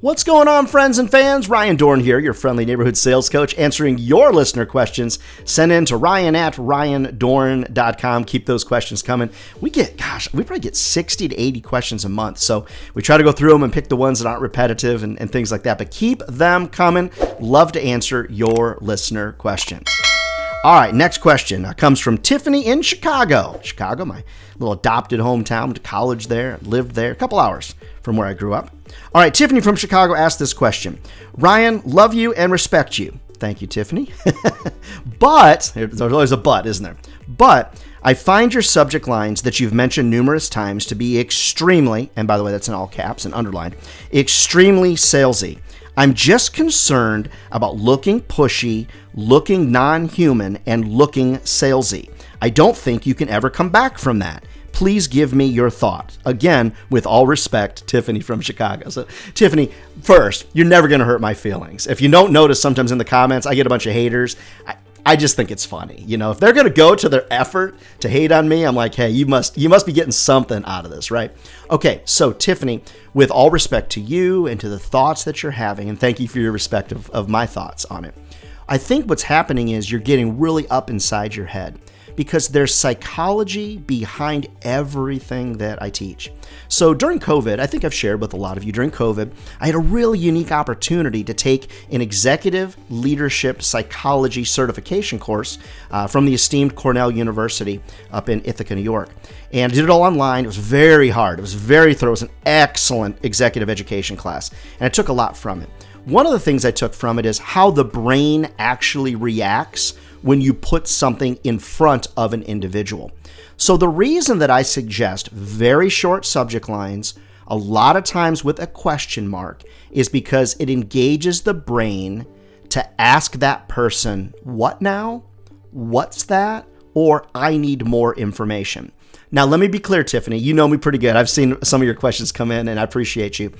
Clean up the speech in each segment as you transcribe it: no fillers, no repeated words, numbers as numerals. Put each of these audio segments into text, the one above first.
What's going on, friends and fans? Ryan Dohrn here, your friendly neighborhood sales coach, answering your listener questions. Send in to ryan@ryandohrn.com. Keep those questions coming. We probably get 60 to 80 questions a month. So we try to go through them and pick the ones that aren't repetitive and things like that. But keep them coming. Love to answer your listener questions. All right, next question comes from Tiffany in Chicago. Chicago, my little adopted hometown. Went to college there, lived there, a couple hours from where I grew up. All right, Tiffany from Chicago asked this question. Ryan, love you and respect you. Thank you, Tiffany. But, there's always a but, isn't there? But I find your subject lines that you've mentioned numerous times to be extremely, and by the way, that's in all caps and underlined, extremely salesy. I'm just concerned about looking pushy, looking non-human, and looking salesy. I don't think you can ever come back from that. Please give me your thoughts. Again, with all respect, Tiffany from Chicago. So, Tiffany, first, you're never going to hurt my feelings. If you don't notice, sometimes in the comments, I get a bunch of haters. I just think it's funny. You know, if they're going to go to their effort to hate on me, I'm like, hey, you must be getting something out of this, right? Okay, so Tiffany, with all respect to you and to the thoughts that you're having, and thank you for your respect of my thoughts on it, I think what's happening is you're getting really up inside your head because there's psychology behind everything that I teach. So during COVID, I think I've shared with a lot of you, during COVID, I had a really unique opportunity to take an executive leadership psychology certification course from the esteemed Cornell University up in Ithaca, New York. And I did it all online. It was very hard. It was very thorough. It was an excellent executive education class. And I took a lot from it. One of the things I took from it is how the brain actually reacts when you put something in front of an individual. So the reason that I suggest very short subject lines, a lot of times with a question mark, is because it engages the brain to ask that person, what now? What's that? Or I need more information. Now, let me be clear, Tiffany. You know me pretty good. I've seen some of your questions come in, and I appreciate you.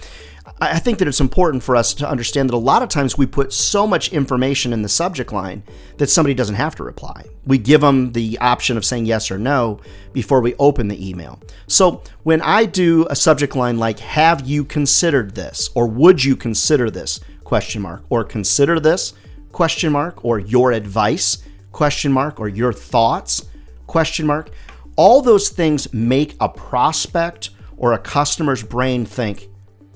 I think that it's important for us to understand that a lot of times we put so much information in the subject line that somebody doesn't have to reply. We give them the option of saying yes or no before we open the email. So when I do a subject line like, have you considered this? Or would you consider this? Question mark. Or consider this? Question mark. Or your advice? Question mark. Or your thoughts? Question mark. All those things make a prospect or a customer's brain think,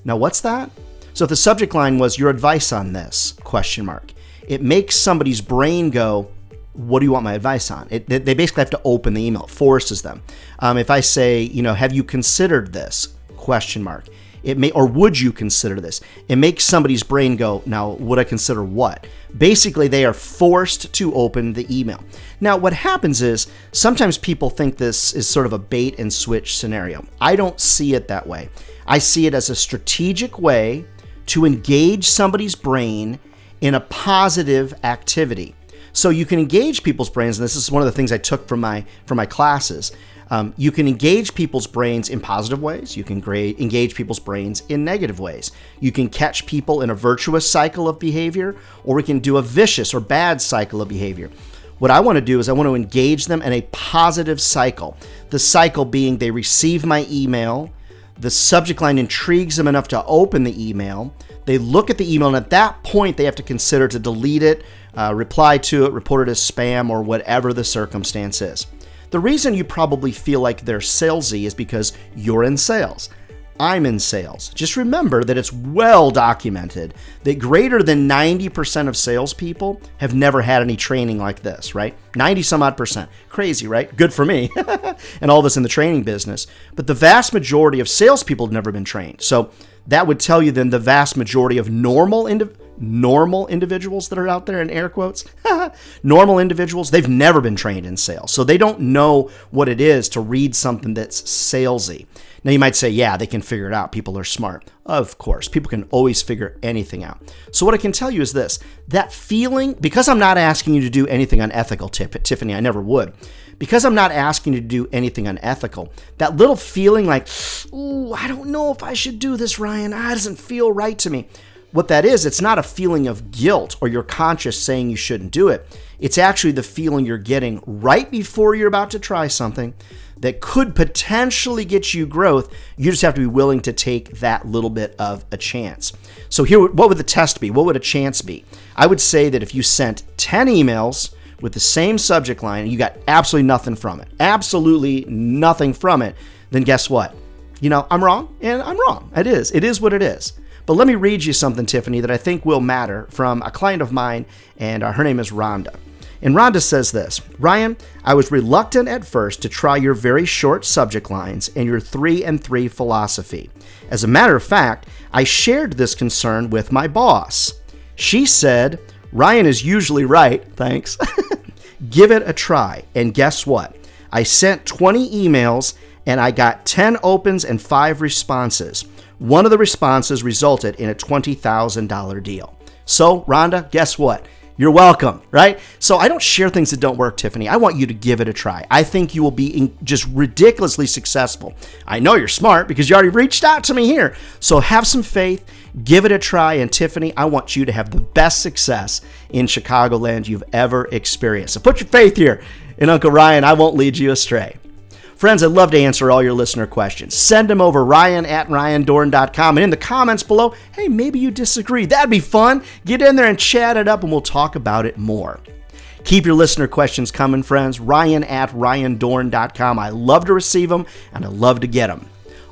now what's that? So if the subject line was your advice on this, question mark, it makes somebody's brain go, what do you want my advice on? They basically have to open the email. It forces them. If I say, have you considered this? Question mark. Or would you consider this? It makes somebody's brain go, now would I consider what? Basically, they are forced to open the email. Now, what happens is sometimes people think this is sort of a bait and switch scenario. I don't see it that way. I see it as a strategic way to engage somebody's brain in a positive activity. So you can engage people's brains, and this is one of the things I took from my classes. You can engage people's brains in positive ways. You can engage people's brains in negative ways. You can catch people in a virtuous cycle of behavior, or we can do a vicious or bad cycle of behavior. What I want to do is I want to engage them in a positive cycle. The cycle being they receive my email, the subject line intrigues them enough to open the email, they look at the email, and at that point they have to consider to delete it, reply to it, report it as spam, or whatever the circumstance is. The reason you probably feel like they're salesy is because you're in sales. I'm in sales. Just remember that it's well documented that greater than 90% of salespeople have never had any training like this, right? 90 some odd percent. Crazy, right? Good for me and all of us in the training business. But the vast majority of salespeople have never been trained. So that would tell you then the vast majority of normal individuals that are out there in air quotes, normal individuals, they've never been trained in sales. So they don't know what it is to read something that's salesy. Now you might say, yeah, they can figure it out. People are smart. Of course, people can always figure anything out. So what I can tell you is this, that feeling, because I'm not asking you to do anything unethical, Tiffany, I never would. Because I'm not asking you to do anything unethical, that little feeling like, ooh, I don't know if I should do this, Ryan. It doesn't feel right to me. what that is, it's not a feeling of guilt or your conscience saying you shouldn't do it. It's actually the feeling you're getting right before you're about to try something that could potentially get you growth. You just have to be willing to take that little bit of a chance. So here, what would the test be? What would a chance be? I would say that if you sent 10 emails with the same subject line and you got absolutely nothing from it, then guess what? I'm wrong, and I'm wrong. It is what it is. But let me read you something, Tiffany, that I think will matter from a client of mine, and her name is Rhonda. And Rhonda says this: Ryan, I was reluctant at first to try your very short subject lines and your 3 and 3 philosophy. As a matter of fact, I shared this concern with my boss. She said, Ryan is usually right, thanks. Give it a try. And guess what? I sent 20 emails and I got 10 opens and 5 responses. One of the responses resulted in a $20,000 deal. So, Rhonda, guess what? You're welcome, right? So I don't share things that don't work, Tiffany. I want you to give it a try. I think you will be just ridiculously successful. I know you're smart because you already reached out to me here. So have some faith, give it a try, and Tiffany, I want you to have the best success in Chicagoland you've ever experienced. So put your faith here in Uncle Ryan. I won't lead you astray. Friends, I'd love to answer all your listener questions. Send them over ryan@ryandohrn.com. And in the comments below, hey, maybe you disagree. That'd be fun. Get in there and chat it up, and we'll talk about it more. Keep your listener questions coming, friends. ryan@ryandohrn.com. I love to receive them, and I love to get them.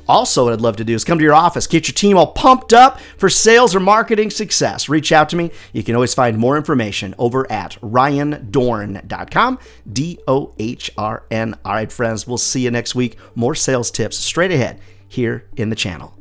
Also, what I'd love to do is come to your office, get your team all pumped up for sales or marketing success. Reach out to me. You can always find more information over at ryandohrn.com, Dohrn. All right, friends, we'll see you next week. More sales tips straight ahead here in the channel.